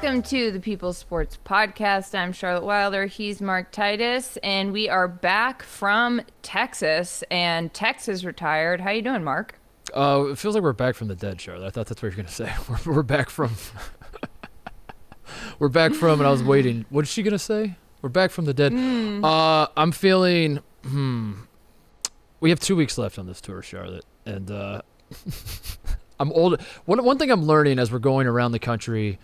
Welcome to the People's Sports Podcast. I'm Charlotte Wilder. He's Mark Titus, and we are back from Texas. And Texas retired. How you doing, Mark? It feels like we're back from the dead, Charlotte. I thought that's what you were gonna say. We're back from. We're back from, and I was waiting. What is she gonna say? We're back from the dead. I'm feeling. We have 2 weeks left on this tour, Charlotte, and I'm old. One thing I'm learning as we're going around the country.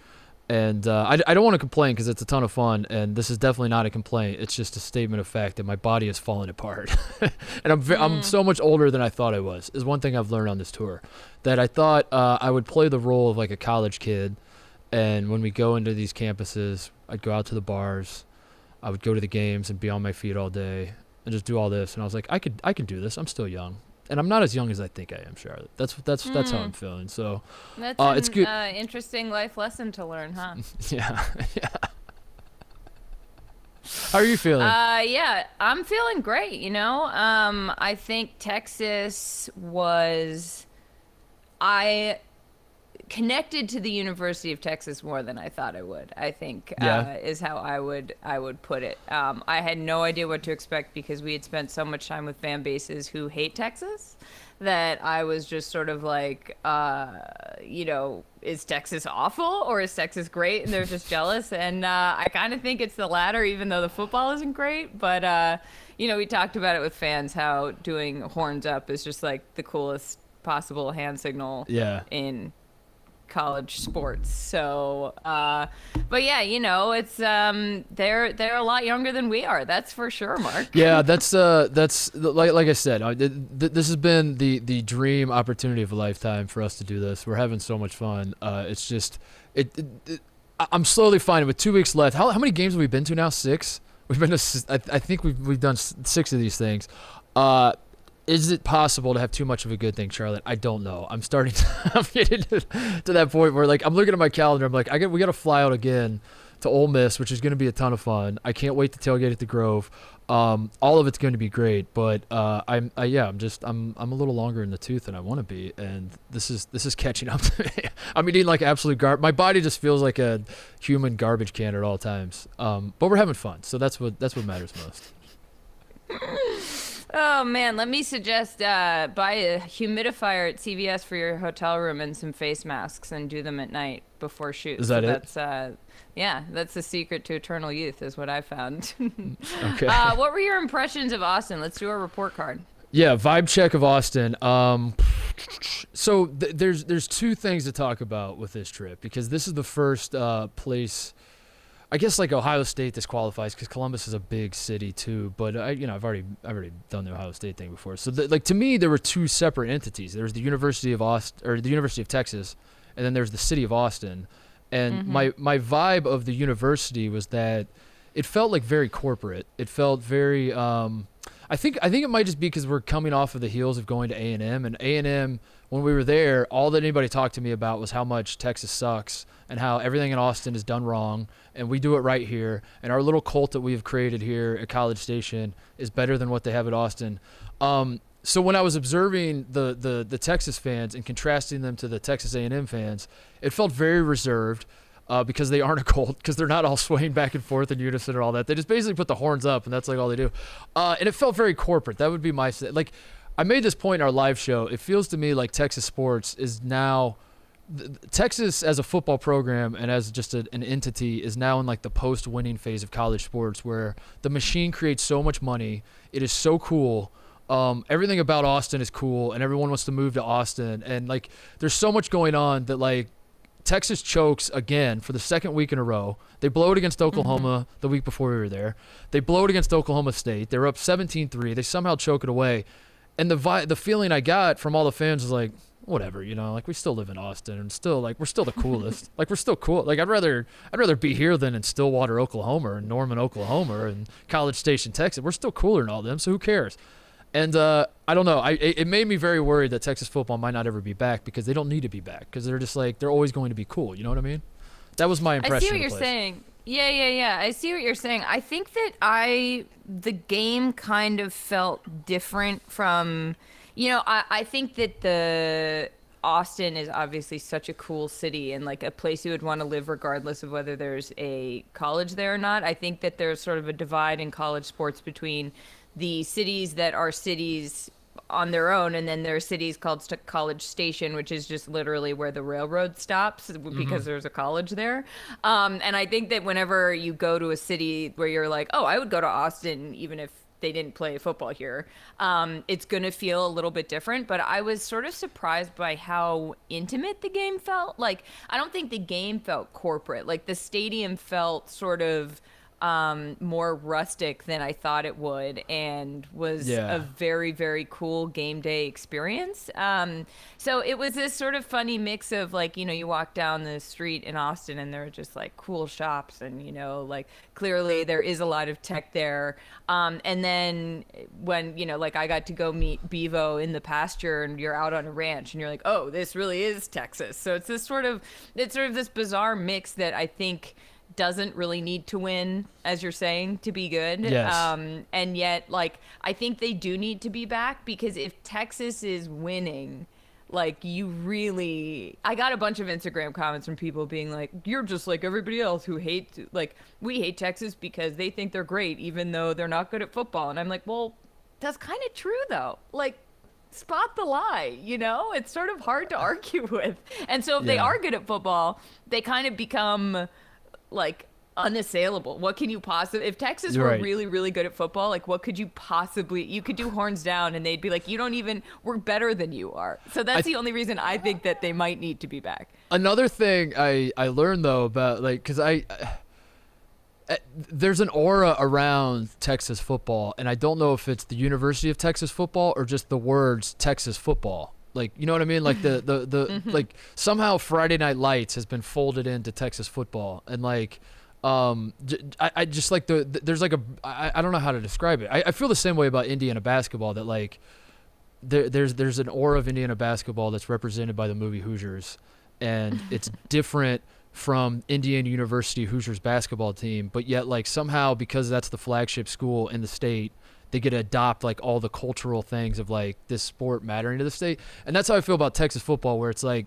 And I don't want to complain because it's a ton of fun, and this is definitely not a complaint. It's just a statement of fact that my body is falling apart, and I'm so much older than I thought I was. Is one thing I've learned on this tour, that I thought I would play the role of like a college kid, and when we go into these campuses, I'd go out to the bars, I would go to the games and be on my feet all day and just do all this. And I was like, I can do this. I'm still young. And I'm not as young as I think I am, Charlotte. That's how I'm feeling. So That's it's good. Interesting life lesson to learn, huh? Yeah. How are you feeling? Yeah, I'm feeling great. I think I connected to the University of Texas more than I thought I would. I think is how I would put it. I had no idea what to expect because we had spent so much time with fan bases who hate Texas that I was just sort of like, is Texas awful or is Texas great? And they're just jealous. And I kind of think it's the latter, even though the football isn't great. But, we talked about it with fans, how doing horns up is just like the coolest possible hand signal in college sports. So but yeah, it's they're a lot younger than we are, that's for sure, Mark. Yeah, that's like I said, this has been the dream opportunity of a lifetime for us to do this. We're having so much fun. It's just I'm slowly finding with 2 weeks left. How many games have we been to now? 6. We've been to I think we've done 6 of these things. Is it possible to have too much of a good thing, Charlotte? I don't know. I'm getting to that point where, like, I'm looking at my calendar. I'm like, we got to fly out again to Ole Miss, which is going to be a ton of fun. I can't wait to tailgate at the Grove. All of it's going to be great, but I'm a little longer in the tooth than I want to be, and this is catching up to me. I'm eating like absolute garbage. My body just feels like a human garbage can at all times. But we're having fun, so that's what matters most. Oh, man, let me suggest buy a humidifier at CVS for your hotel room and some face masks and do them at night before shoots. Is that it? That's the secret to eternal youth is what I found. Okay. What were your impressions of Austin? Let's do a report card. Yeah, vibe check of Austin. So there's 2 things to talk about with this trip, because this is the first place, I guess, like Ohio State disqualifies because Columbus is a big city too. But I've already done the Ohio State thing before. So to me, there were 2 separate entities. There's the University of Austin, or the University of Texas, and then there's the city of Austin. And my vibe of the university was that it felt like very corporate. It felt very. I think it might just be because we're coming off of the heels of going to A&M, and A&M, when we were there, all that anybody talked to me about was how much Texas sucks and how everything in Austin is done wrong, and we do it right here, and our little cult that we have created here at College Station is better than what they have at Austin. So when I was observing the Texas fans and contrasting them to the Texas A&M fans, it felt very reserved. Because they aren't a cult, because they're not all swaying back and forth in unison and all that. They just basically put the horns up, and that's like all they do. And it felt very corporate. That would be my – like, I made this point in our live show. It feels to me like Texas sports is now – Texas as a football program and as just an entity is now in like the post-winning phase of college sports, where the machine creates so much money. It is so cool. Everything about Austin is cool, and everyone wants to move to Austin. And, like, there's so much going on that, like, Texas chokes again for the second week in a row. They blow it against Oklahoma the week before we were there. They blow it against Oklahoma State. They were up 17-3. They somehow choke it away. And the feeling I got from all the fans was like, whatever, like, we still live in Austin, and still, like, we're still the coolest. Like, we're still cool. Like, I'd rather be here than in Stillwater, Oklahoma, or Norman, Oklahoma, and College Station, Texas. We're still cooler than all them, so who cares? And I don't know. It made me very worried that Texas football might not ever be back, because they don't need to be back, because they're just like, they're always going to be cool. You know what I mean? That was my impression. I see what you're saying. Yeah. I see what you're saying. I think that the game kind of felt different from, I think that Austin is obviously such a cool city and like a place you would want to live regardless of whether there's a college there or not. I think that there's sort of a divide in college sports between the cities that are cities on their own, and then there are cities called College Station, which is just literally where the railroad stops because there's a college there. And I think that whenever you go to a city where you're like, oh, I would go to Austin even if they didn't play football here, it's going to feel a little bit different. But I was sort of surprised by how intimate the game felt. Like, I don't think the game felt corporate. Like, the stadium felt sort of more rustic than I thought it would, and was a very, very cool game day experience. So it was this sort of funny mix of like, you know, you walk down the street in Austin and there are just like cool shops and, you know, like clearly there is a lot of tech there. And then when, you know, like I got to go meet Bevo in the pasture and you're out on a ranch and you're like, oh, this really is Texas. So it's sort of this bizarre mix that I think doesn't really need to win, as you're saying, to be good. Yes. And yet, like, I think they do need to be back, because if Texas is winning, like, I got a bunch of Instagram comments from people being like, you're just like everybody else who hates, like, we hate Texas because they think they're great even though they're not good at football. And I'm like, well, that's kind of true though. Like, spot the lie, you know? It's sort of hard to argue with. And so if they are good at football, they kind of become like unassailable. What can you possibly, if Texas were really, really good at football, like what could you possibly, you could do horns down and they'd be like, we're better than you are. So that's the only reason I think that they might need to be back. Another thing I learned though about, like, because there's an aura around Texas football, and I don't know if it's the University of Texas football or just the words Texas football. Like, you know what I mean? Like the like somehow Friday Night Lights has been folded into Texas football, and like, I just like there's like I don't know how to describe it. I feel the same way about Indiana basketball, that like there's an aura of Indiana basketball that's represented by the movie Hoosiers, and it's different from Indiana University Hoosiers basketball team, but yet like somehow, because that's the flagship school in the state, they get to adopt like all the cultural things of like this sport mattering to the state. And that's how I feel about Texas football, where it's like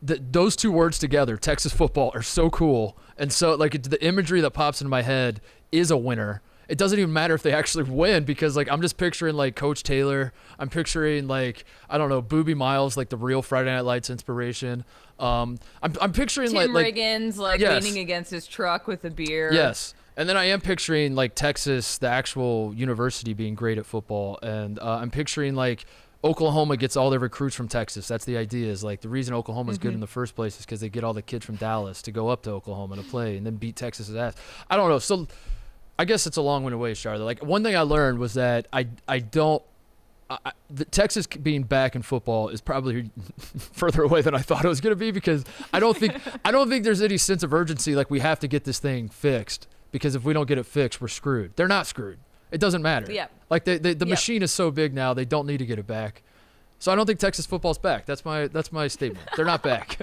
those two words together, Texas football, are so cool. And so like the imagery that pops into my head is a winner. It doesn't even matter if they actually win, because like I'm just picturing like Coach Taylor. I'm picturing like, I don't know, Boobie Miles, like the real Friday Night Lights inspiration. I'm picturing Tim like Riggins leaning against his truck with a beer. Yes. And then I am picturing like Texas, the actual university, being great at football. And I'm picturing like Oklahoma gets all their recruits from Texas. That's the idea, is like the reason Oklahoma's good in the first place is because they get all the kids from Dallas to go up to Oklahoma to play and then beat Texas's ass. I don't know. So I guess it's a long-winded way, Charlotte. Like, one thing I learned was that the Texas being back in football is probably further away than I thought it was going to be, because I don't think there's any sense of urgency. Like, we have to get this thing fixed, because if we don't get it fixed, we're screwed. They're not screwed. It doesn't matter. Yeah. Like the machine is so big now, they don't need to get it back. So I don't think Texas football's back. That's my statement. They're not back.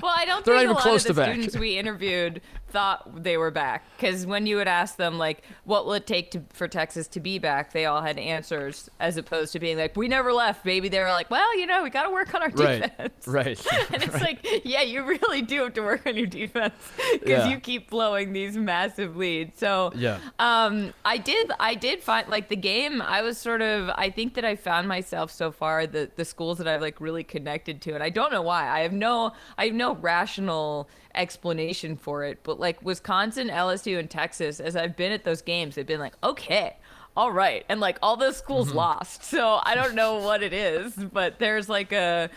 Well, I don't They're think not even a lot close of the to back. students we interviewed thought they were back, because when you would ask them like, what will it take for Texas to be back, they all had answers, as opposed to being like, we never left, baby. They were like, well, you know, we got to work on our defense. Right. And it's like, yeah, you really do have to work on your defense, because you keep blowing these massive leads. So I did find like the game, I think that I found myself so far, the schools that I've like really connected to, and I don't know why. I have no rational explanation for it, but like Wisconsin, LSU, and Texas, as I've been at those games, they've been like, okay, all right, and like all those schools lost, so I don't know what it is, but there's like there's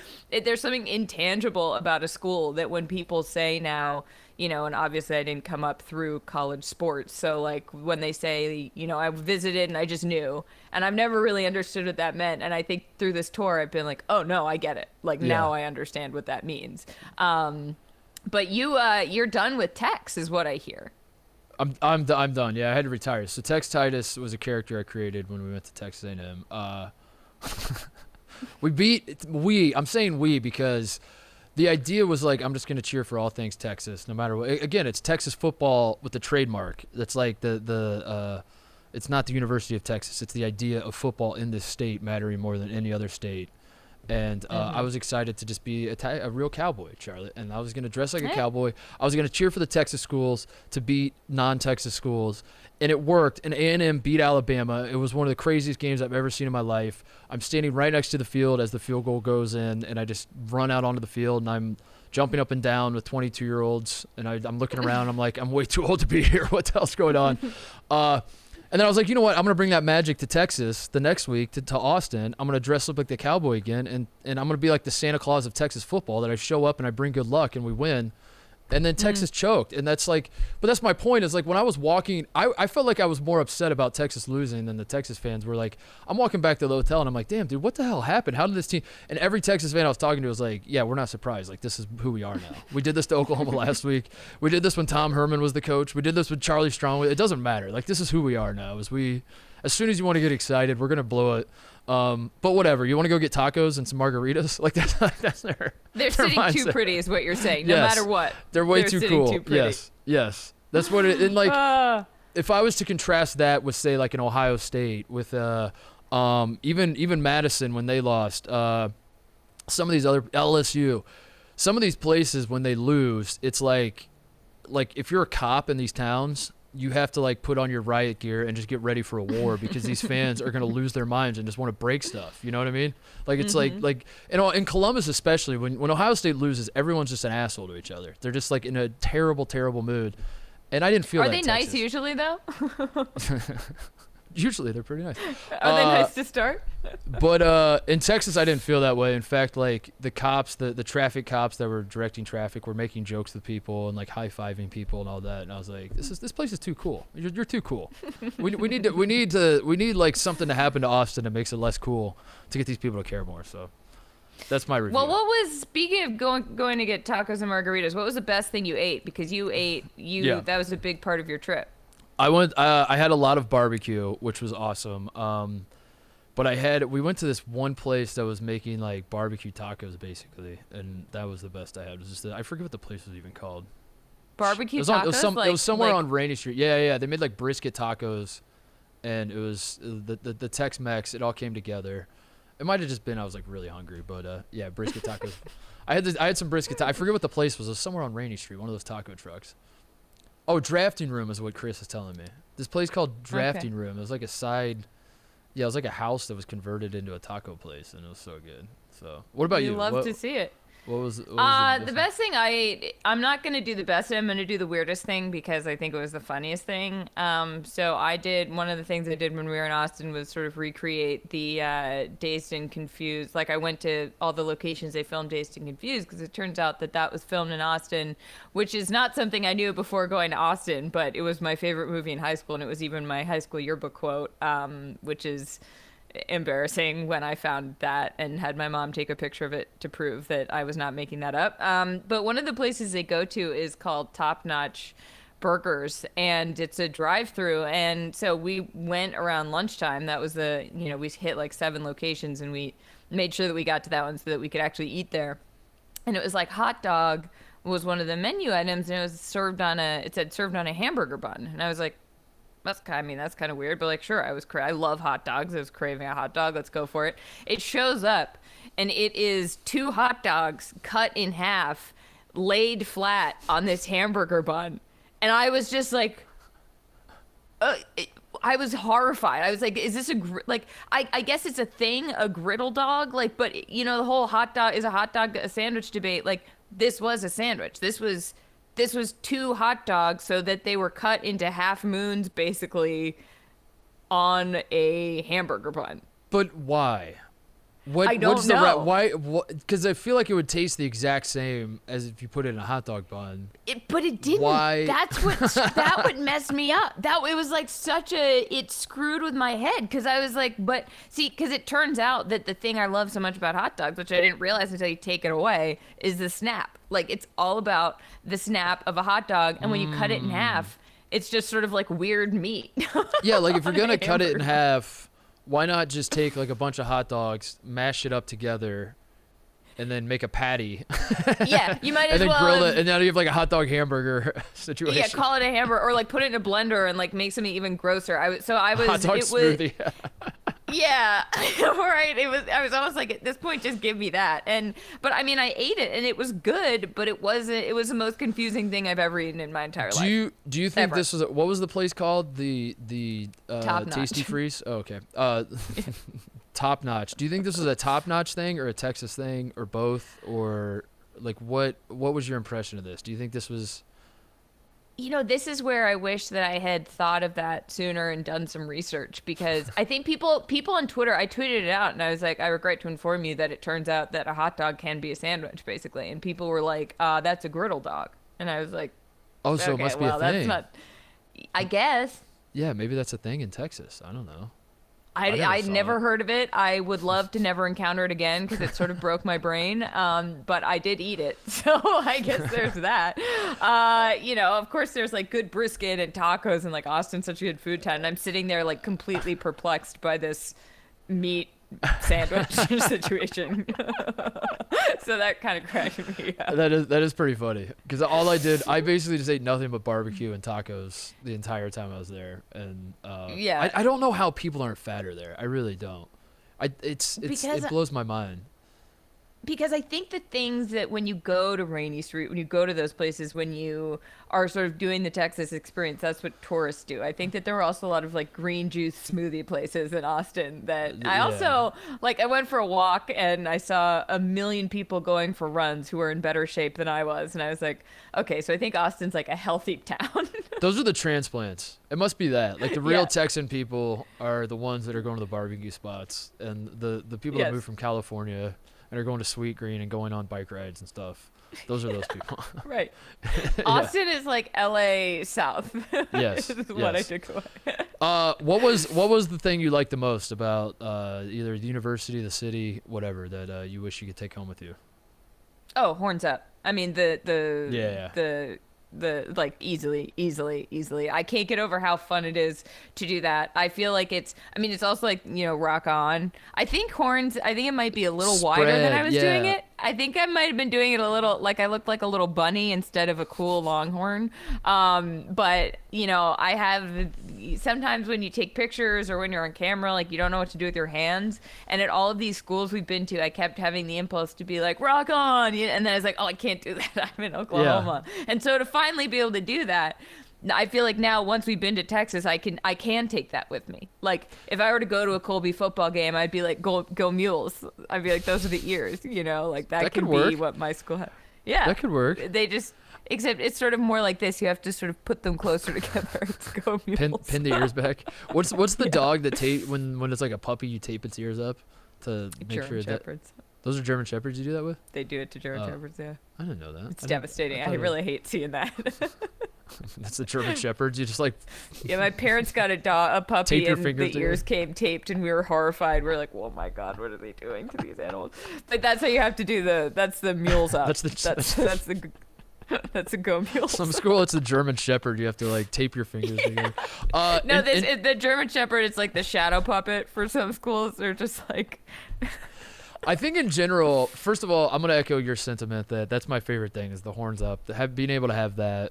something intangible about a school that when people say now, you know, and obviously I didn't come up through college sports, so like when they say, you know, I visited and I just knew, and I've never really understood what that meant, and I think through this tour I've been like, oh no, I get it, like now I understand what that means. But you're done with Tex, is what I hear. I'm done. Yeah, I had to retire. So Titus was a character I created when we went to Texas A&M. I'm saying we because the idea was like, I'm just going to cheer for all things Texas, no matter what. Again, it's Texas football with the trademark. That's like it's not the University of Texas. It's the idea of football in this state mattering more than any other state. And I was excited to just be a real cowboy, Charlotte. And I was going to dress like a cowboy. I was going to cheer for the Texas schools to beat non-Texas schools. And it worked. And A&M beat Alabama. It was one of the craziest games I've ever seen in my life. I'm standing right next to the field as the field goal goes in. And I just run out onto the field. And I'm jumping up and down with 22-year-olds. And I'm looking around. I'm like, I'm way too old to be here. What the hell's going on? And then I was like, you know what? I'm going to bring that magic to Texas the next week to Austin. I'm going to dress up like the cowboy again, and I'm going to be like the Santa Claus of Texas football, that I show up and I bring good luck and we win. And then Texas choked. And that's like, but that's my point, is like when I was walking, I felt like I was more upset about Texas losing than the Texas fans were. Like, I'm walking back to the hotel and I'm like, damn, dude, what the hell happened? How did this team? And every Texas fan I was talking to was like, yeah, we're not surprised. Like, this is who we are now. We did this to Oklahoma last week. We did this when Tom Herman was the coach. We did this with Charlie Strong. It doesn't matter. Like, this is who we are now. As soon as you want to get excited, we're going to blow it. But whatever. You want to go get tacos and some margaritas? Like, that's They're sitting mindset. too pretty is what you're saying, no Yes. matter what. They're way too cool. Too pretty. Yes. That's what it. And like, if I was to contrast that with, say, like an Ohio State, with even Madison when they lost, some of these other LSU, some of these places when they lose, it's like if you're a cop in these towns, you have to like put on your riot gear and just get ready for a war, because these fans are going to lose their minds and just want to break stuff. You know what I mean? Like, it's like in Columbus especially, when Ohio State loses, everyone's just an asshole to each other. They're just like in a terrible, terrible mood. And I didn't feel that. Are they Texas. nice usually though? Usually they're pretty nice. Are they nice to start? But in Texas, I didn't feel that way. In fact, like the cops, the traffic cops that were directing traffic were making jokes with people and like high-fiving people and all that. And I was like, this place is too cool. You're too cool. we need like something to happen to Austin that makes it less cool to get these people to care more. So that's my review. Well, speaking of going to get tacos and margaritas, what was the best thing you ate? Because that was a big part of your trip. I had a lot of barbecue, which was awesome. But we went to this one place that was making like barbecue tacos basically, and that was the best I had. It was just I forget what the place was even called. Barbecue It tacos? was somewhere on Rainy Street. Yeah. They made like brisket tacos, and it was the Tex-Mex. It all came together. It might have just been I was like really hungry, but yeah, brisket tacos. I had some brisket. I forget what the place was. It was somewhere on Rainy Street, one of those taco trucks. Oh, Drafting Room is what Chris is telling me. This place called Drafting Room. It was like it was like a house that was converted into a taco place, and it was so good. So, what about you? You love to see it. What was the best thing I ate? I'm not going to do the best. I'm going to do the weirdest thing because I think it was the funniest thing. So I did, one of the things I did when we were in Austin was sort of recreate the Dazed and Confused. Like, I went to all the locations they filmed Dazed and Confused, because it turns out that was filmed in Austin, which is not something I knew before going to Austin, but it was my favorite movie in high school, and it was even my high school yearbook quote, which is embarrassing when I found that and had my mom take a picture of it to prove that I was not making that up. But one of the places they go to is called Top Notch Burgers, and it's a drive-through. And so we went around lunchtime. That was we hit like 7 locations, and we made sure that we got to that one so that we could actually eat there. And it was like hot dog was one of the menu items, and it said served on a hamburger bun. And I was like, that's kind of weird, but like, sure, I love hot dogs. I was craving a hot dog. Let's go for it. It shows up, and it is 2 hot dogs cut in half, laid flat on this hamburger bun. And I was just like, I was horrified. I was like, is this I guess it's a thing, a griddle dog? Like, but the whole hot dog a sandwich debate. Like, this was a sandwich. This was 2 hot dogs, so that they were cut into half moons, basically, on a hamburger bun. But why? I don't know. Why? Because I feel like it would taste the exact same as if you put it in a hot dog bun. But it didn't. Why? That's what messed me up. It was like it screwed with my head, because I was like, because it turns out that the thing I love so much about hot dogs, which I didn't realize until you take it away, is the snap. Like, it's all about the snap of a hot dog, and when you cut it in half, it's just sort of like weird meat. Yeah, like if you're gonna cut it in half, why not just take like a bunch of hot dogs, mash it up together, and then make a patty? Yeah, you might as well. And then well. grill it, and now you have like a hot dog hamburger situation. Yeah, call it a hamburger, or like put it in a blender and like make something even grosser. Hot dog smoothie. Yeah, right. I was almost like, at this point, just give me that. But I mean, I ate it and it was good, but it wasn't. It was the most confusing thing I've ever eaten in my entire life. Do you think Ever. this was what was the place called? The Top Tasty Notch. Freeze? Oh, okay. Top Notch. Do you think this was a Top Notch thing or a Texas thing or both, or like what was your impression of this? Do you think this was? This is where I wish that I had thought of that sooner and done some research, because I think people on Twitter, I tweeted it out and I was like, I regret to inform you that it turns out that a hot dog can be a sandwich, basically. And people were like, that's a griddle dog. And I was like, Oh, so okay, it must be well, a that's thing. not, I guess. Yeah, maybe that's a thing in Texas. I don't know. I'd saw never it. heard of it. I would love to never encounter it again because it sort of broke my brain. But I did eat it, so I guess there's that. Of course, there's like good brisket and tacos, and like Austin's such a good food town. And I'm sitting there like completely perplexed by this meat sandwich situation. So that kind of cracked me up. That is pretty funny because I basically just ate nothing but barbecue and tacos the entire time I was there, and Yeah. I don't know how people aren't fatter there. I really don't. It blows my mind. Because I think the things that when you go to Rainy Street, when you go to those places, when you are sort of doing the Texas experience, that's what tourists do. I think that there were also a lot of like green juice smoothie places in Austin that I also like. I went for a walk and I saw a million people going for runs who were in better shape than I was. And I was like, okay, so I think Austin's like a healthy town. Those are the transplants. It must be that. Like the real Yeah. Texan people are the ones that are going to the barbecue spots, and the people that Yes. move from California and are going to Sweet Green and going on bike rides and stuff. Those are those people. Right. Austin is like LA South. Yes, is what I yes. took away. What was the thing you liked the most about either the university, the city, whatever that you wish you could take home with you? Oh, horns up. I mean Yeah. the like easily. I can't get over how fun it is to do that. I feel like it's also like, rock on. I think it might be a little wider than I was doing yeah. it. I think I might have been doing it a little like I looked like a little bunny instead of a cool longhorn. But I have sometimes when you take pictures or when you're on camera, like you don't know what to do with your hands. And at all of these schools we've been to, I kept having the impulse to be like, rock on. And then I was like, oh, I can't do that. I'm in Oklahoma. And so to finally be able to do that, I feel like now once we've been to Texas, I can take that with me. Like if I were to go to a Colby football game, I'd be like, go Mules. I'd be like, those are the ears, like that could be work. what my school had. Yeah, That could work. Except it's sort of more like this. You have to sort of put them closer together. It's go Mules. Pin the ears back. What's the dog that tape when it's like a puppy, you tape its ears up to make German sure that Shepherds. those are German Shepherds you do that with? They do it to German Oh. Shepherds, yeah. I didn't know that. It's I devastating. I thought really hate seeing that. that's the German Shepherds. You just like Yeah, my parents got a puppy, Tape your and fingers the ears came taped, and we were horrified. We are like, "Oh my god, what are they doing to these animals?" But that's how you have to do that's the mules up. That's the- that's the go mules. some school. It's the German Shepherd. You have to like tape your fingers together. No, the German Shepherd. It's like the shadow puppet for some schools. They're just like. I think in general, first of all, I'm gonna echo your sentiment that that's my favorite thing is the horns up. Being able to have that,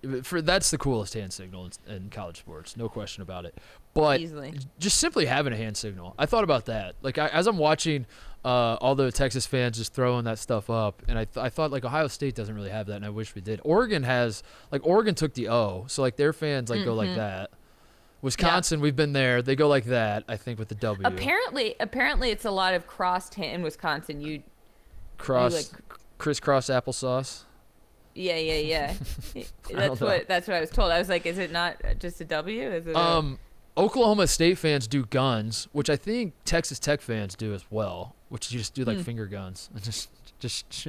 that's the coolest hand signal in college sports, no question about it. But Easily. just simply having a hand signal, I thought about that. Like as I'm watching all the Texas fans just throwing that stuff up, and I thought like Ohio State doesn't really have that, and I wish we did. Oregon took the O, so like their fans like go like that. Wisconsin, we've been there. They go like that, I think, with the W. Apparently, it's a lot of crossed hand in Wisconsin. Crisscross applesauce. Yeah. don't know. That's what I was told. I was like, is it not just a W? Is it? Oklahoma State fans do guns, which I think Texas Tech fans do as well, which you just do like finger guns. Just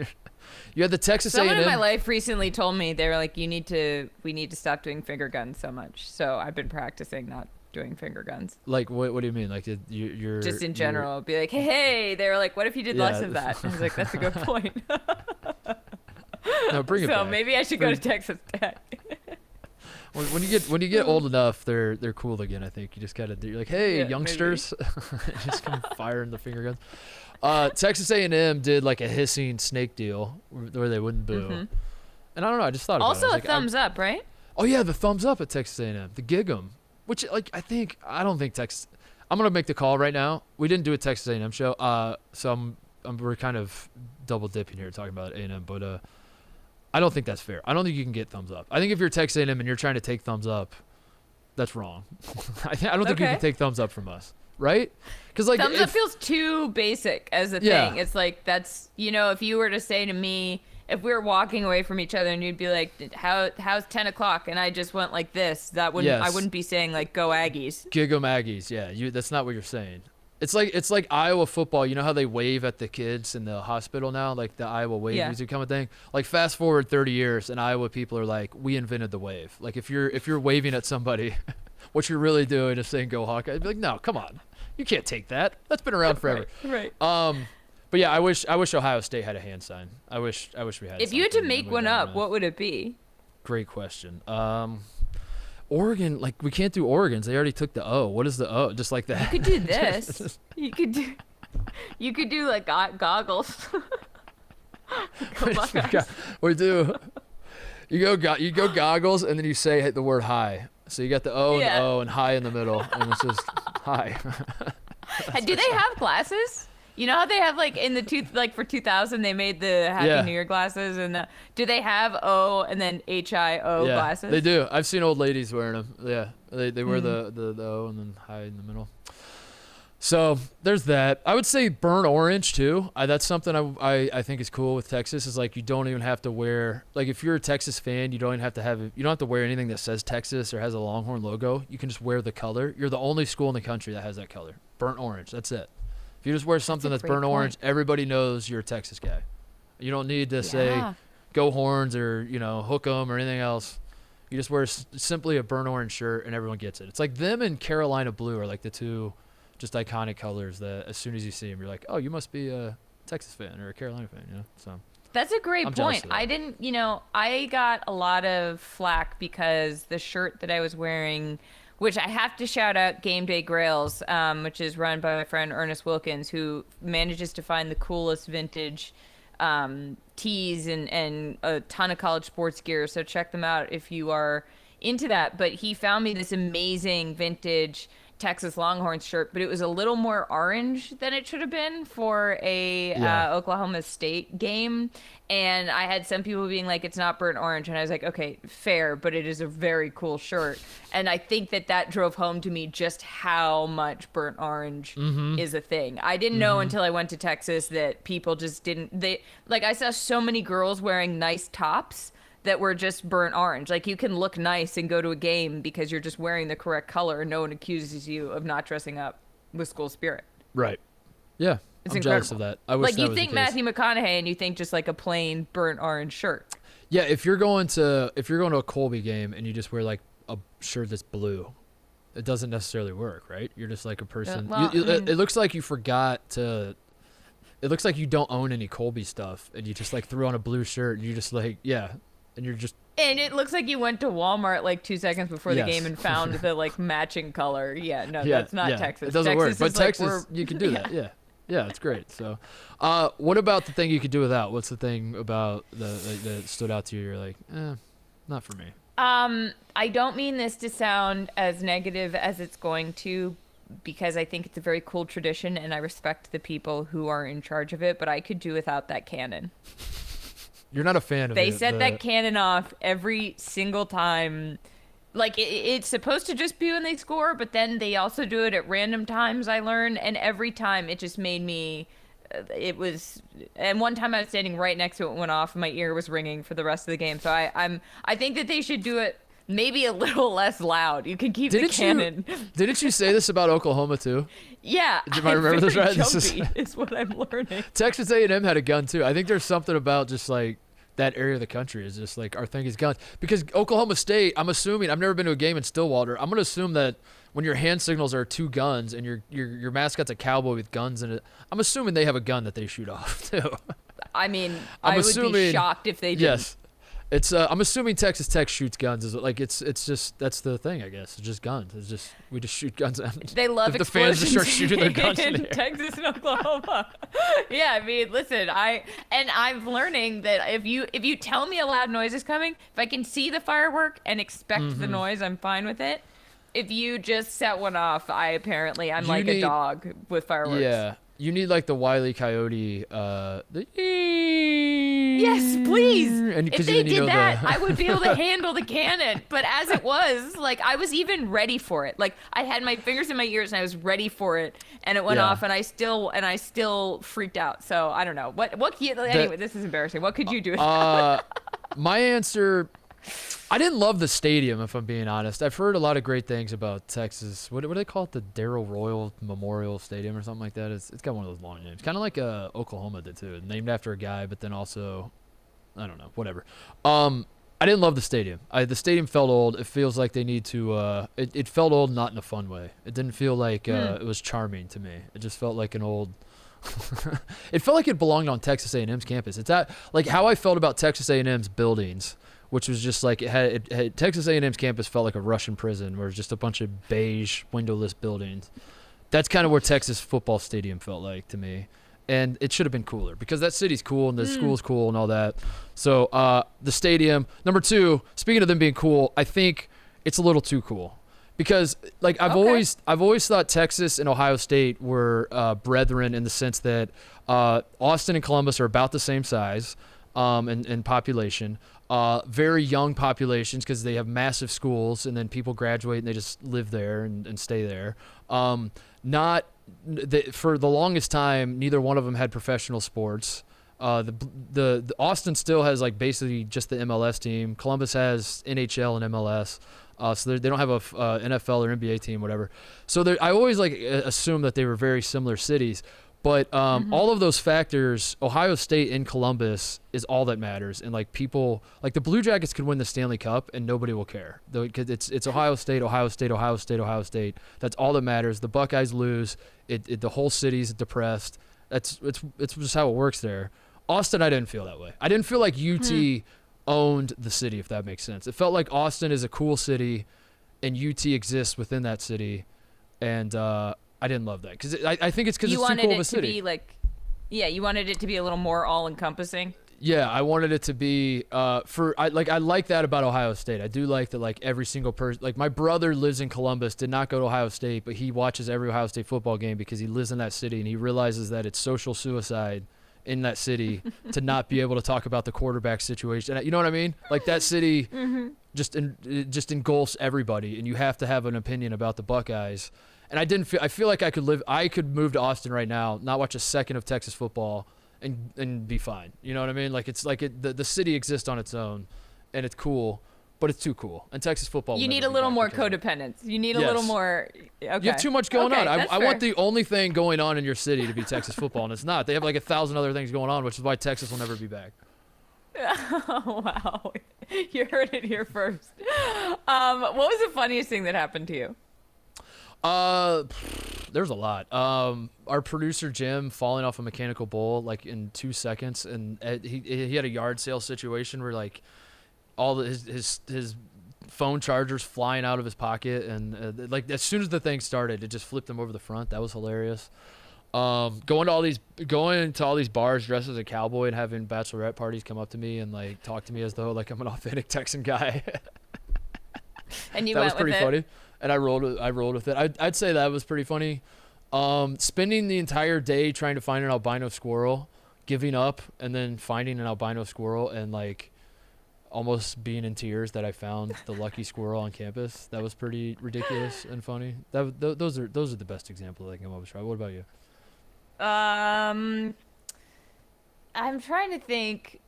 you had the Texas A&M. Someone in my life recently told me they were like, we need to stop doing finger guns so much. So I've been practicing not doing finger guns. Like what do you mean? Like you're just in general, be like, hey. They were like, what if you did less of that? I was like, that's a good point. No, bring it so back. maybe I should go to Texas Tech. When you get old enough, they're cool again. I think you just gotta do. You're like, hey, Yeah, youngsters, just come firing the finger guns. Texas A&M did like a hissing snake deal where they wouldn't boo, and I don't know. I just thought about it. Also, I was a like, thumbs up, right? Oh yeah, the thumbs up at Texas A&M, the gig 'em, which like I don't think Texas. I'm gonna make the call right now. We didn't do a Texas A&M show, so we're kind of double dipping here talking about A&M, but I don't think that's fair. I don't think you can get thumbs up. I think if you're Texas A&M and you're trying to take thumbs up, that's wrong. I don't think you can take thumbs up from us, right? Because like thumbs up feels too basic as a thing. It's like that's if you were to say to me, if we were walking away from each other and you'd be like, how's 10 o'clock? And I just went like this, I wouldn't be saying like, go Aggies. Go Aggies, yeah. That's not what you're saying. It's like Iowa football. You know how they wave at the kids in the hospital now? Like the Iowa wave used to become a thing. Like fast forward 30 years and Iowa people are like, we invented the wave. Like if you're waving at somebody, what you're really doing is saying go Hawkeye. I'd be like, no, come on. You can't take that. That's been around forever. Right. But yeah, I wish Ohio State had a hand sign. I wish we had. If you had to make one up, what would it be? Great question. Oregon, like we can't do Oregon's. They already took the O. What is the O? Just like that. You could do this. you could do like goggles. We do. You go goggles and then you say the word high. So you got the O and the O and high in the middle, and it's just high. Do they have glasses? You know how they have like in the for 2000 they made the Happy New Year glasses, and do they have O and then HIO glasses? They do. I've seen old ladies wearing them. Yeah, they wear the O and then high in the middle. So there's that. I would say burnt orange too. That's something I think is cool with Texas. Is like you don't even have to wear, like if you're a Texas fan, you don't have to wear anything that says Texas or has a Longhorn logo. You can just wear the color. You're the only school in the country that has that color. Burnt orange. That's it. If you just wear something that's burnt orange, everybody knows you're a Texas guy. You don't need to say go Horns or hook 'em or anything else. You just wear simply a burnt orange shirt and everyone gets it. It's like them and Carolina blue are like the two just iconic colors that as soon as you see them, you're like, oh, you must be a Texas fan or a Carolina fan, So that's a great point. I didn't, I got a lot of flack because the shirt that I was wearing, which I have to shout out Game Day Grails, which is run by my friend Ernest Wilkins, who manages to find the coolest vintage tees and a ton of college sports gear. So check them out if you are into that. But he found me this amazing vintage Texas Longhorns shirt, but it was a little more orange than it should have been for a Oklahoma State game. And I had some people being like, it's not burnt orange. And I was like, okay, fair, but it is a very cool shirt. And I think that drove home to me just how much burnt orange is a thing. I didn't know until I went to Texas that people just didn't, I saw so many girls wearing nice tops that were just burnt orange. Like you can look nice and go to a game because you're just wearing the correct color and no one accuses you of not dressing up with school spirit. Right. Yeah. It's I'm incredible. jealous of that. I wish that you was think the case. Matthew McConaughey and you think just like a plain burnt orange shirt. Yeah, if you're going to a Colby game and you just wear like a shirt that's blue, it doesn't necessarily work, right? You're just like a person. It looks like you forgot to. It looks like you don't own any Colby stuff, and you just like threw on a blue shirt, and you just like and you're just. And it looks like you went to Walmart like 2 seconds before the game and found the like matching color. Yeah, no, that's not Texas. It doesn't Texas work, but Texas, you can do that. Yeah. Yeah, it's great. So, what about the thing you could do without? What's the thing about that stood out to you? You're like, not for me. I don't mean this to sound as negative as it's going to, because I think it's a very cool tradition and I respect the people who are in charge of it, but I could do without that cannon. You're not a fan of it. They set that cannon off every single time. Like, it's supposed to just be when they score, but then they also do it at random times, I learned. And every time it just made me, and one time I was standing right next to it, went off, and my ear was ringing for the rest of the game. So I think that they should do it maybe a little less loud. You can keep the cannon. Didn't you say this about Oklahoma too? Yeah. Did I remember this right? Jumpy is what I'm learning. Texas A&M had a gun too. I think there's something about just like, that area of the country is just like our thing is guns. Because Oklahoma State, I'm assuming, I've never been to a game in Stillwater. I'm gonna assume that when your hand signals are 2 guns and your mascot's a cowboy with guns in it, I'm assuming they have a gun that they shoot off too. I mean, I would be shocked if they didn't. Yes. It's I'm assuming Texas Tech shoots guns. Is like it's just that's the thing, I guess. It's just guns. It's just we just shoot guns. They love the fans just start shooting their guns in Texas and Oklahoma. Yeah, I mean, listen, I'm learning that if you tell me a loud noise is coming, if I can see the firework and expect the noise, I'm fine with it. If you just set one off, I'm You like a need, dog with fireworks. yeah, you need like the Wile E. Coyote, Yes, please. and If because they then you did know that, I would be able to the handle the cannon. But as it was, like I was even ready for it. Like I had my fingers in my ears and I was ready for it, and it went yeah. off, and I still freaked out. So I don't know anyway. This is embarrassing. What could you do? My answer, I didn't love the stadium, if I'm being honest. I've heard a lot of great things about Texas. What do they call it? The Darrell Royal Memorial Stadium or something like that. It's got one of those long names, kind of like Oklahoma did too, named after a guy, but then also, I don't know, whatever. I didn't love the stadium. The stadium felt old. It feels like they need to. It felt old, not in a fun way. It didn't feel like it was charming to me. It just felt like an old. It felt like it belonged on Texas A&M's campus. It's like how I felt about Texas A&M's buildings, which was just like it had Texas A&M's campus felt like a Russian prison, where it's just a bunch of beige windowless buildings. That's kind of where Texas football stadium felt like to me, and it should have been cooler because that city's cool and the school's cool and all that. So the stadium. Number two, speaking of them being cool, I think it's a little too cool. Because like I've always thought Texas and Ohio State were brethren in the sense that Austin and Columbus are about the same size in population, very young populations because they have massive schools, and then people graduate and they just live there and stay there. For the longest time, neither one of them had professional sports. The Austin still has like basically just the MLS team. Columbus has NHL and MLS. So they don't have a NFL or NBA team, whatever. So I always like assume that they were very similar cities. But all of those factors, Ohio State and Columbus is all that matters. And like people, like the Blue Jackets could win the Stanley Cup and nobody will care. Because it's Ohio State, Ohio State, Ohio State, Ohio State. That's all that matters. The Buckeyes lose. The whole city's depressed. It's just how it works there. Austin, I didn't feel that way. I didn't feel like UT owned the city, if that makes sense. It felt like Austin is a cool city and UT exists within that city, and I didn't love that because I think it's because it's too cool of a city. You wanted it to be a little more all-encompassing. Yeah, I wanted it to be I like that about Ohio State. I do like that like every single person, like my brother lives in Columbus, did not go to Ohio State, but he watches every Ohio State football game because he lives in that city and he realizes that it's social suicide in that city to not be able to talk about the quarterback situation. You know what I mean? Like that city just engulfs everybody, and you have to have an opinion about the Buckeyes. And I feel like I could move to Austin right now, not watch a second of Texas football and be fine. You know what I mean? Like it's like the city exists on its own and it's cool, but it's too cool. And Texas football, you need a little more codependence. You need a little more. Okay. You have too much going on. I want fair. the only thing going on in your city to be Texas football, and it's not. They have like 1,000 other things going on, which is why Texas will never be back. Oh, wow. You heard it here first. What was the funniest thing that happened to you? There's a lot. Our producer Jim falling off a mechanical bull like in 2 seconds, and he had a yard sale situation where like all his phone chargers flying out of his pocket, and like as soon as the thing started, it just flipped him over the front. That was hilarious. Going to all these bars dressed as a cowboy and having bachelorette parties come up to me and like talk to me as though like I'm an authentic Texan guy. And you that went was pretty with it? funny. And I rolled with it. I'd say that was pretty funny. Spending the entire day trying to find an albino squirrel, giving up, and then finding an albino squirrel and like almost being in tears that I found the lucky squirrel on campus. That was pretty ridiculous and funny. Those are the best examples I can come up with. What about you? I'm trying to think.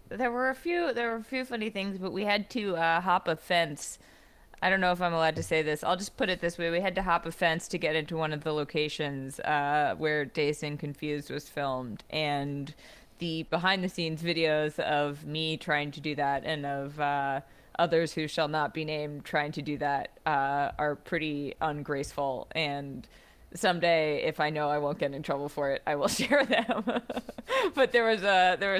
There were a few funny things, but we had to hop a fence. I don't know if I'm allowed to say this. I'll just put it this way. We had to hop a fence to get into one of the locations where Dazed and Confused was filmed. And the behind-the-scenes videos of me trying to do that and of others who shall not be named trying to do that are pretty ungraceful. And someday, if I know I won't get in trouble for it, I will share them. But there was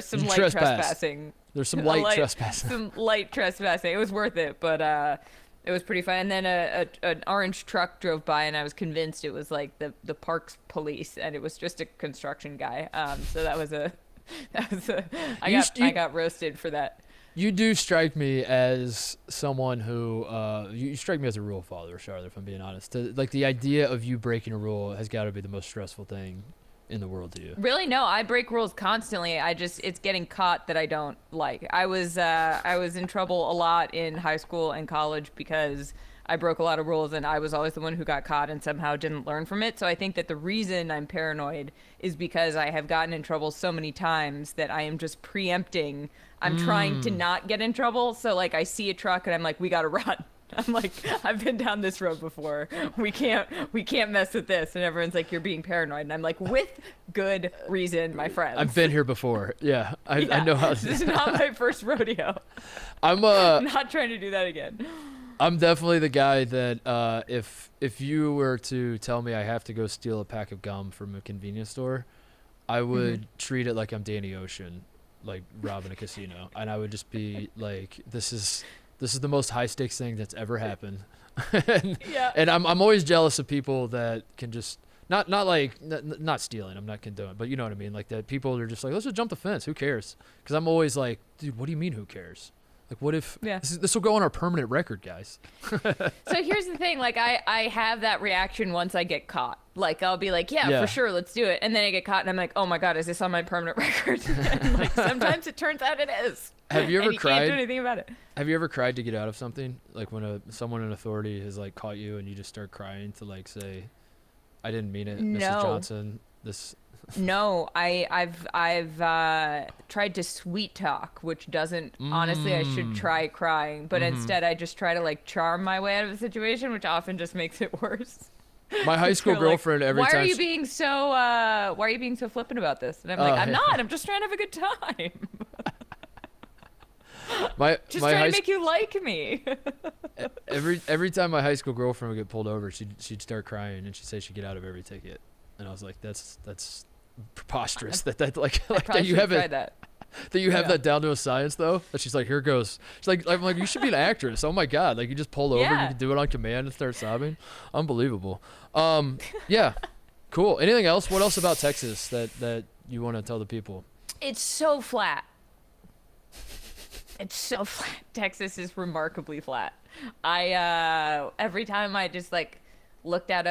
some light trespassing. There's some light trespassing. Some light trespassing. It was worth it, but it was pretty fun. And then an orange truck drove by, and I was convinced it was like the parks police, and it was just a construction guy. So I got roasted for that. You do strike me as someone who you strike me as a rule follower, Charlotte. If I'm being honest, like the idea of you breaking a rule has got to be the most stressful thing in the world to you. Really, no. I break rules constantly. It's getting caught that I don't like. I was in trouble a lot in high school and college because I broke a lot of rules, and I was always the one who got caught and somehow didn't learn from it. So I think that the reason I'm paranoid is because I have gotten in trouble so many times that I am just preempting. I'm trying to not get in trouble. So like I see a truck and I'm like, we got to run. I'm like, I've been down this road before. We can't mess with this. And everyone's like, you're being paranoid. And I'm like, with good reason, my friends. I've been here before. Yeah, I know how. This is not my first rodeo. I'm not trying to do that again. I'm definitely the guy that if you were to tell me I have to go steal a pack of gum from a convenience store, I would treat it like I'm Danny Ocean, like robbing a casino, and I would just be like, this is the most high stakes thing that's ever happened. And I'm always jealous of people that can just not stealing. I'm not condoning, but you know what I mean. Like that people are just like, let's just jump the fence. Who cares? Because I'm always like, dude, what do you mean? Who cares? Like, what if this will go on our permanent record, guys? So here's the thing. Like, I have that reaction once I get caught. Like, I'll be like, yeah, for sure, let's do it. And then I get caught, and I'm like, oh, my God, is this on my permanent record? And like, sometimes it turns out it is. Have you ever cried? You can't do anything about it. Have you ever cried to get out of something? Like when someone in authority has, like, caught you and you just start crying to, like, say, I didn't mean it, Mrs. Johnson. No, I've tried to sweet talk, which doesn't, honestly, I should try crying, but instead I just try to like charm my way out of the situation, which often just makes it worse. My high school girlfriend, like, why are you being so flippant about this? And I'm like, I'm not, I'm just trying to have a good time. Just trying to make you like me. every time my high school girlfriend would get pulled over, she'd start crying and she'd say she'd get out of every ticket. And I was like, that's preposterous. that you have it. That you have that down to a science though. That she's like, here goes. She's like, I'm like, you should be an actress. Oh my God, like you just pull over, you can do it on command and start sobbing. Unbelievable. Yeah, cool. Anything else? What else about Texas that you want to tell the people? It's so flat. It's so flat. Texas is remarkably flat. I every time I just like looked at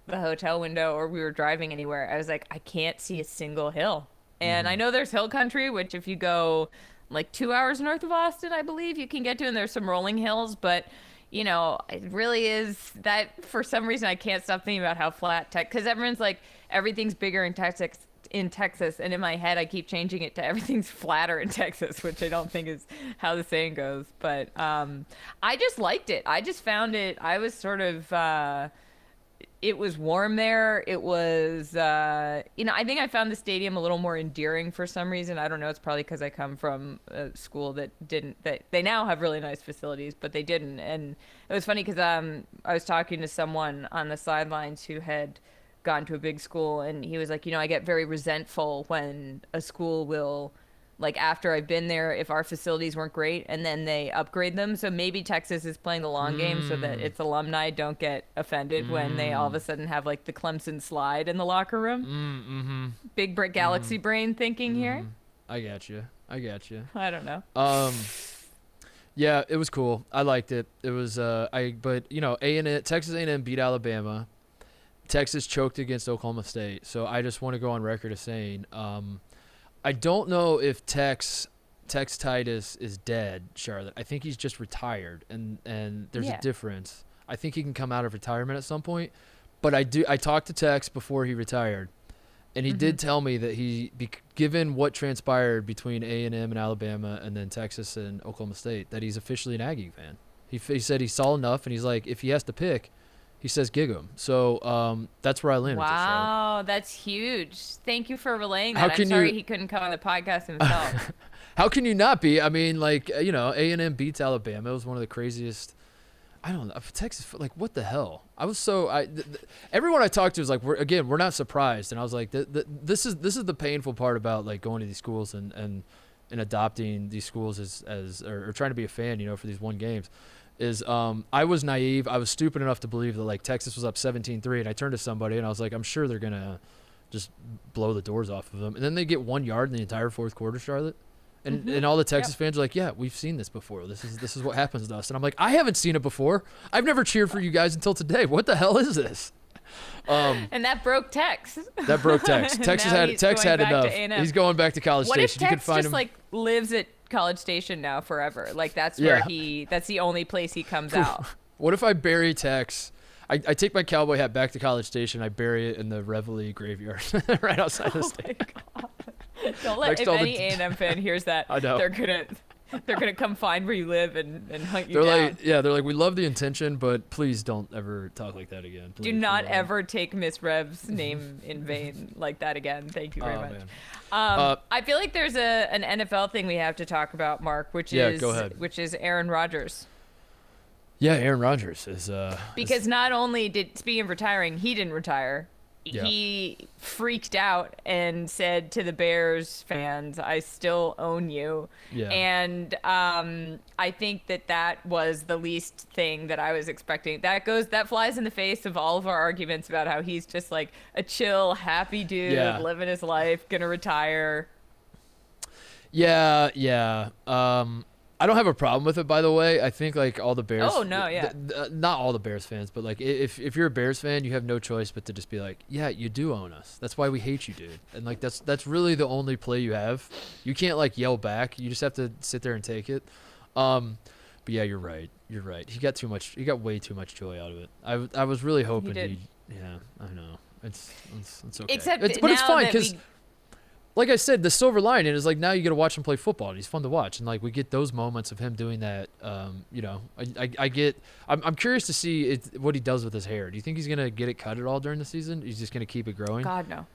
the hotel window or we were driving anywhere, I was like, I can't see a single hill. And I know there's hill country, which if you go like 2 hours north of Austin, I believe you can get to, and there's some rolling hills, but you know, it really is that for some reason I can't stop thinking about how flat because everyone's like, everything's bigger in Texas, and in my head I keep changing it to everything's flatter in Texas, which I don't think is how the saying goes. But I just liked it. I just found it, I was sort of it was warm there. It was, I think I found the stadium a little more endearing for some reason. I don't know. It's probably because I come from a school that they now have really nice facilities, but they didn't. And it was funny because I was talking to someone on the sidelines who had gone to a big school, and he was like, I get very resentful when a school will, like after I've been there, if our facilities weren't great and then they upgrade them. So maybe Texas is playing the long game so that its alumni don't get offended when they all of a sudden have like the Clemson slide in the locker room. Big brick galaxy brain thinking here. I got you. I don't know. Yeah, it was cool. I liked it. It was Texas A&M beat Alabama. Texas choked against Oklahoma State. So I just want to go on record as saying, I don't know if Tex Titus is dead, Charlotte. I think he's just retired, and there's a difference. I think he can come out of retirement at some point, but I talked to Tex before he retired, and he did tell me that given what transpired between A&M and Alabama and then Texas and Oklahoma State, that he's officially an Aggie fan. He said he saw enough, and he's like, if he has to pick, he says gig him. So that's where I landed. Wow, that's huge. Thank you for relaying that. I'm sorry he couldn't come on the podcast himself. How can you not be? I mean, like, A&M beats Alabama. It was one of the craziest. I don't know. Texas, like, what the hell? I was so everyone I talked to was like, we're not surprised. And I was like, this is the painful part about like going to these schools and adopting these schools or trying to be a fan, for these one games. Is I was naive. I was stupid enough to believe that like Texas was up 17-3, and I turned to somebody and I was like, I'm sure they're gonna just blow the doors off of them. And then they get 1 yard in the entire fourth quarter, Charlotte, And all the Texas fans are like, yeah, we've seen this before. This is what happens to us. And I'm like, I haven't seen it before. I've never cheered for you guys until today. What the hell is this? And that broke Tex. That broke Tex. Tex had enough. He's going back to College what Station. What if You Tex can find just him. like lives at College Station now forever? Like that's where that's the only place he comes out. What if I bury Tex? I take my cowboy hat back to College Station. I bury it in the Reveille graveyard right outside the state. Don't let if any A&M fan hears that, I know. they're gonna come find where you live and hunt you down. They're like, we love the intention, but please don't ever talk like that again. Please, do not ever take Miss Rev's name in vain like that again. Thank you very much. I feel like there's an NFL thing we have to talk about, Mark, which is Aaron Rodgers. Yeah, Aaron Rodgers is because not only speaking of retiring, he didn't retire. He freaked out and said to the Bears fans, "I still own you." Yeah. And I think that was the least thing that I was expecting. That flies in the face of all of our arguments about how he's just like a chill, happy dude, living his life, gonna retire. Yeah. I don't have a problem with it, by the way. I think like all the Bears. Oh no, yeah. Not all the Bears fans, but like if you're a Bears fan, you have no choice but to just be like, yeah, you do own us. That's why we hate you, dude. And like that's really the only play you have. You can't like yell back. You just have to sit there and take it. But yeah, you're right. He got way too much joy out of it. I was really hoping he. Yeah, I know. It's okay. But it's fine because. Like I said, the silver lining is like now you get to watch him play football, and he's fun to watch, and like we get those moments of him doing that. I'm curious to see what he does with his hair. Do you think he's gonna get it cut at all during the season? He's just gonna keep it growing? God no,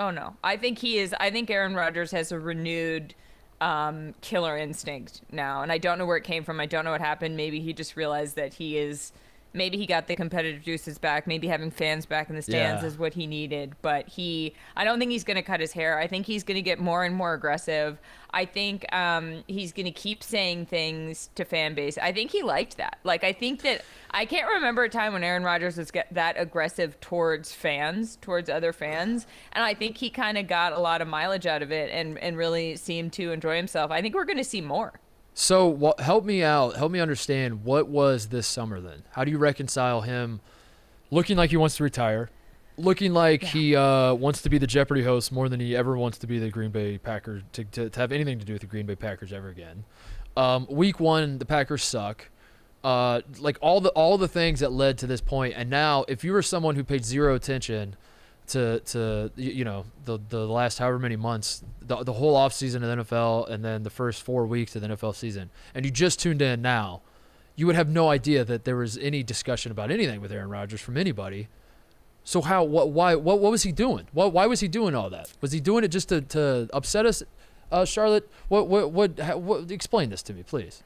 oh no. I think he is. I think Aaron Rodgers has a renewed killer instinct now, and I don't know where it came from. I don't know what happened. Maybe he just realized that he is. Maybe he got the competitive juices back. Maybe having fans back in the stands is what he needed. But I don't think he's going to cut his hair. I think he's going to get more and more aggressive. I think he's going to keep saying things to fan base. I think he liked that. Like, I think that I can't remember a time when Aaron Rodgers was that aggressive towards other fans. And I think he kind of got a lot of mileage out of it and really seemed to enjoy himself. I think we're going to see more. So help me out. Help me understand, what was this summer then? How do you reconcile him looking like he wants to retire, looking like he wants to be the Jeopardy host more than he ever wants to be the Green Bay Packers, to have anything to do with the Green Bay Packers ever again? Week 1, the Packers suck. Like all the things that led to this point. And now if you were someone who paid zero attention to the last however many months, the whole offseason of the NFL, and then the first 4 weeks of the NFL season, and you just tuned in now, you would have no idea that there was any discussion about anything with Aaron Rodgers from anybody. So why what was he doing? Why was he doing all that? Was he doing it just to upset us, Charlotte? What explain this to me, please?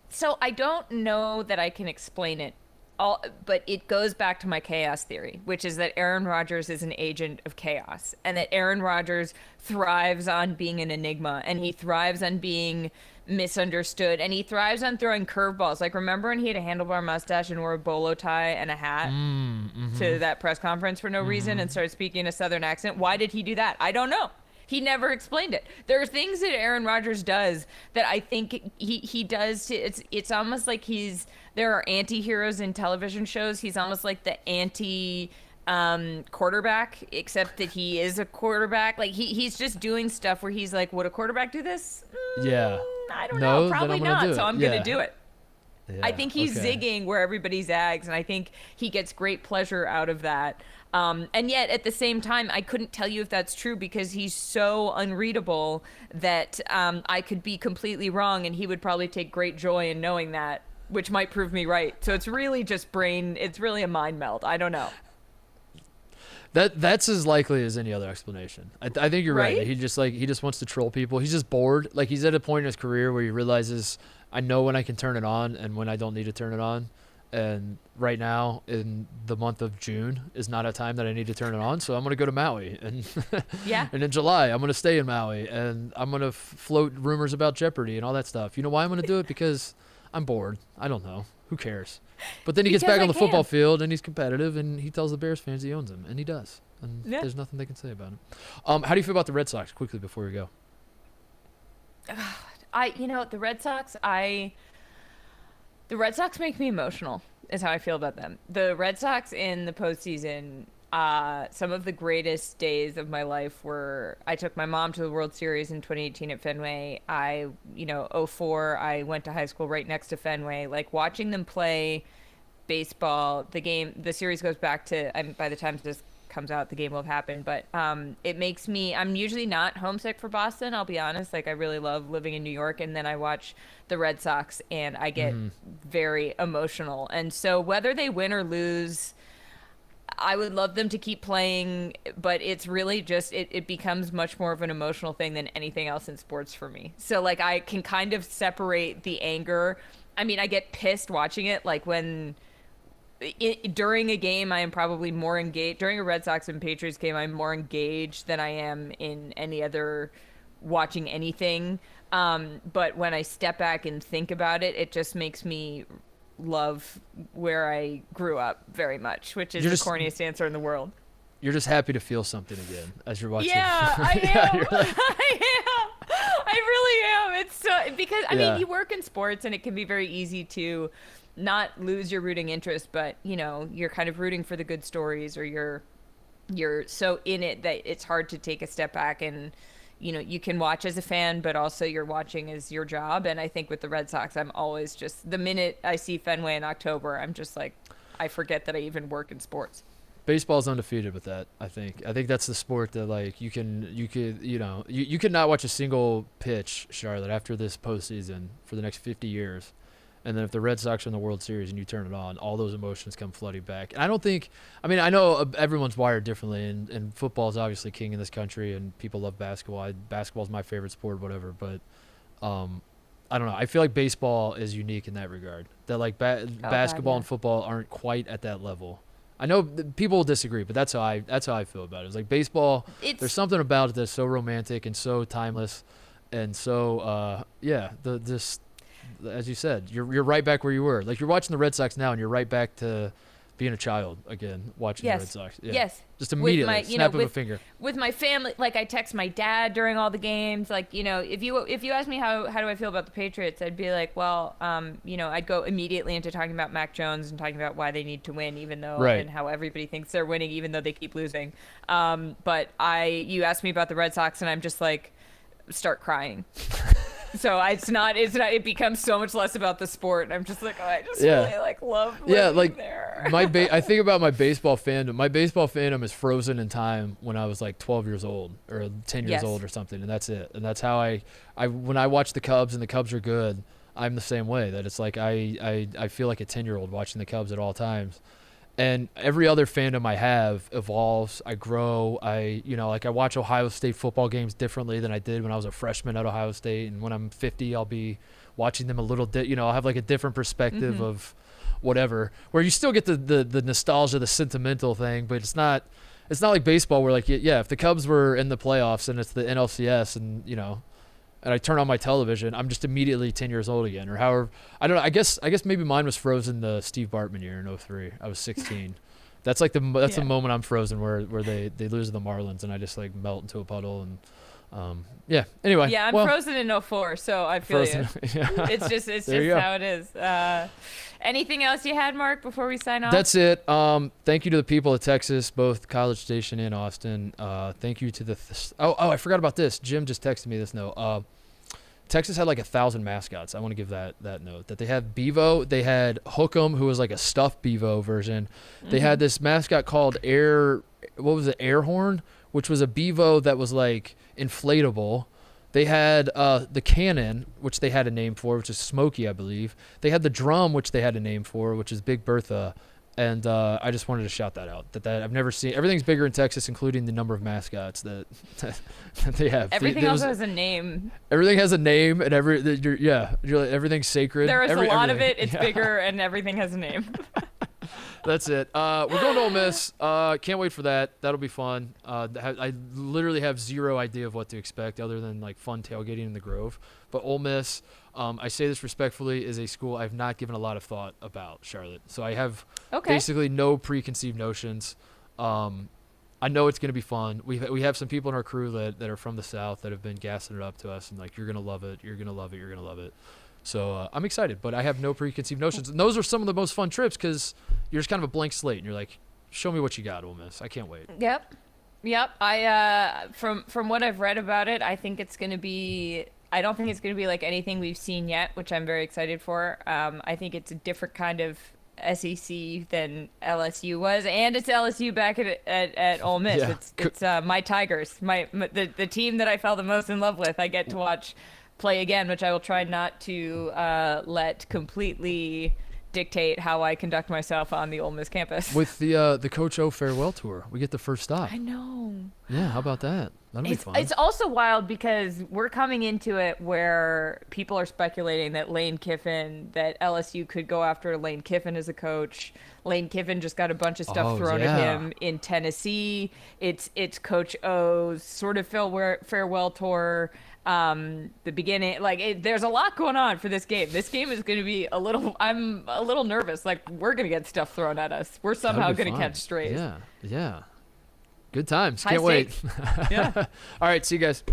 So I don't know that I can explain it. But it goes back to my chaos theory, which is that Aaron Rodgers is an agent of chaos, and that Aaron Rodgers thrives on being an enigma, and he thrives on being misunderstood, and he thrives on throwing curveballs. Like, remember when he had a handlebar mustache and wore a bolo tie and a hat to that press conference for no reason and started speaking in a Southern accent? Why did he do that? I don't know. He never explained it. There are things that Aaron Rodgers does that I think he does. It's almost like there are anti-heroes in television shows. He's almost like the quarterback, except that he is a quarterback. Like he's just doing stuff where he's like, would a quarterback do this? I don't know. Probably not. So I'm going to do it. Yeah, I think he's zigging where everybody zags, and I think he gets great pleasure out of that. And yet, at the same time, I couldn't tell you if that's true because he's so unreadable that I could be completely wrong, and he would probably take great joy in knowing that, which might prove me right. So it's really just it's really a mind meld. I don't know. That's as likely as any other explanation. I think you're right. He just wants to troll people. He's just bored. Like, he's at a point in his career where he realizes, I know when I can turn it on and when I don't need to turn it on. And right now, in the month of June, is not a time that I need to turn it on. So I'm going to go to Maui. And and in July, I'm going to stay in Maui. And I'm going to float rumors about Jeopardy and all that stuff. You know why I'm going to do it? Because I'm bored. I don't know. Who cares? But then he gets back on the football field, and he's competitive, and he tells the Bears fans he owns them. And he does. And there's nothing they can say about it. How do you feel about the Red Sox, quickly, before we go? The Red Sox, the Red Sox make me emotional, is how I feel about them. The Red Sox in the postseason, some of the greatest days of my life were I took my mom to the World Series in 2018 at Fenway. '04, I went to high school right next to Fenway. Like watching them play baseball, the series goes back to, by the time this comes out, the game will have happened, but it makes me, I'm usually not homesick for Boston, I'll be honest. Like I really love living in New York, and then I watch the Red Sox and I get very emotional. And so whether they win or lose, I would love them to keep playing, but it's really just it becomes much more of an emotional thing than anything else in sports for me. So like I can kind of separate the anger. I mean, I get pissed watching it, like when during a game, I am probably more engaged. During a Red Sox and Patriots game, I'm more engaged than I am in any other watching anything. But when I step back and think about it, it just makes me love where I grew up very much, which is the corniest answer in the world. You're just happy to feel something again as you're watching. Yeah, I am. Like... I am. I really am. It's so because I mean, you work in sports, and it can be very easy to not lose your rooting interest, but you're kind of rooting for the good stories, or you're so in it that it's hard to take a step back, and you can watch as a fan, but also you're watching as your job. And I think with the Red Sox, I'm always just, the minute I see Fenway in October, I'm just like, I forget that I even work in sports. Baseball's undefeated with that. I think that's the sport that like you could not watch a single pitch, Charlotte, after this postseason for the next 50 years. And then if the Red Sox are in the World Series and you turn it on, all those emotions come flooding back. And I know everyone's wired differently, and football is obviously king in this country, and people love basketball. Basketball is my favorite sport, whatever. But I don't know. I feel like baseball is unique in that regard. That like basketball and football aren't quite at that level. I know people will disagree, but that's how I feel about it. It's like baseball. There's something about it that's so romantic and so timeless, and so as you said, you're right back where you were. Like you're watching the Red Sox now, and you're right back to being a child again, watching the Red Sox. Yeah. Yes. Just immediately, snap of a finger. With my family, like I text my dad during all the games. Like if you ask me how do I feel about the Patriots, I'd be like, well, I'd go immediately into talking about Mac Jones and talking about why they need to win, even though and how everybody thinks they're winning, even though they keep losing. But you asked me about the Red Sox, and I'm just like, start crying. So it becomes so much less about the sport. I'm just like, I just really like love living there. I think about my baseball fandom. My baseball fandom is frozen in time when I was like 12 years old or 10 years old or something, and that's it. And that's how I when I watch the Cubs and the Cubs are good, I'm the same way. That it's like I feel like a 10-year-old watching the Cubs at all times. And every other fandom I have evolves. I grow. I watch Ohio State football games differently than I did when I was a freshman at Ohio State. And when I'm 50, I'll be watching them a little I'll have like a different perspective of whatever. Where you still get the nostalgia, the sentimental thing, but it's not like baseball where like if the Cubs were in the playoffs and it's the NLCS and and I turn on my television, I'm just immediately 10 years old again, or however. I don't know. I guess maybe mine was frozen the Steve Bartman year in 2003. I was 16. That's like the moment I'm frozen where they lose to the Marlins and I just like melt into a puddle and Anyway. Yeah, I'm frozen in 2004, so I feel you. It's just how it is. Anything else you had, Mark, before we sign off? That's it. Thank you to the people of Texas, both College Station and Austin. Thank you to the I forgot about this. Jim just texted me this note. Texas had like 1,000 mascots. I want to give that note. That they had Bevo. They had Hook'em, who was like a stuffed Bevo version. They had this mascot called Air Horn, which was a Bevo that was like inflatable. They had the cannon, which they had a name for, which is Smokey, I believe. They had the drum, which they had a name for, which is Big Bertha. And I just wanted to shout that out. That I've never seen. Everything's bigger in Texas, including the number of mascots that they have. Everything also has a name. Everything has a name, and everything's sacred. There is a lot of it. It's bigger, and everything has a name. That's it. We're going to Ole Miss. Can't wait for that. That'll be fun. I literally have zero idea of what to expect other than like fun tailgating in the Grove. But Ole Miss, I say this respectfully, is a school I've not given a lot of thought about, Charlotte. So I have basically no preconceived notions. I I know it's going to be fun. We have some people in our crew that are from the South that have been gassing it up to us and like, you're going to love it. You're going to love it. You're going to love it. So I'm excited, but I have no preconceived notions. And those are some of the most fun trips because you're just kind of a blank slate and you're like, show me what you got, Ole Miss. I can't wait. Yep. I from what I've read about it, I think it's going to be. I don't think it's going to be like anything we've seen yet, which I'm very excited for. I think it's a different kind of SEC than LSU was, and it's LSU back at Ole Miss. Yeah. It's my Tigers, the team that I fell the most in love with. I get to watch play again, which I will try not to let completely dictate how I conduct myself on the Ole Miss campus. With the Coach O farewell tour, we get the first stop. I know. Yeah, how about that? That'll be fun. It's also wild because we're coming into it where people are speculating that that LSU could go after Lane Kiffin as a coach. Lane Kiffin just got a bunch of stuff thrown at him in Tennessee. It's Coach O's sort of farewell tour. The beginning, there's a lot going on for this game. This game is going to be I'm a little nervous. Like, we're going to get stuff thrown at us. We're somehow going to catch strays. Yeah. Good times. High Can't wait. Yeah. All right. See you guys.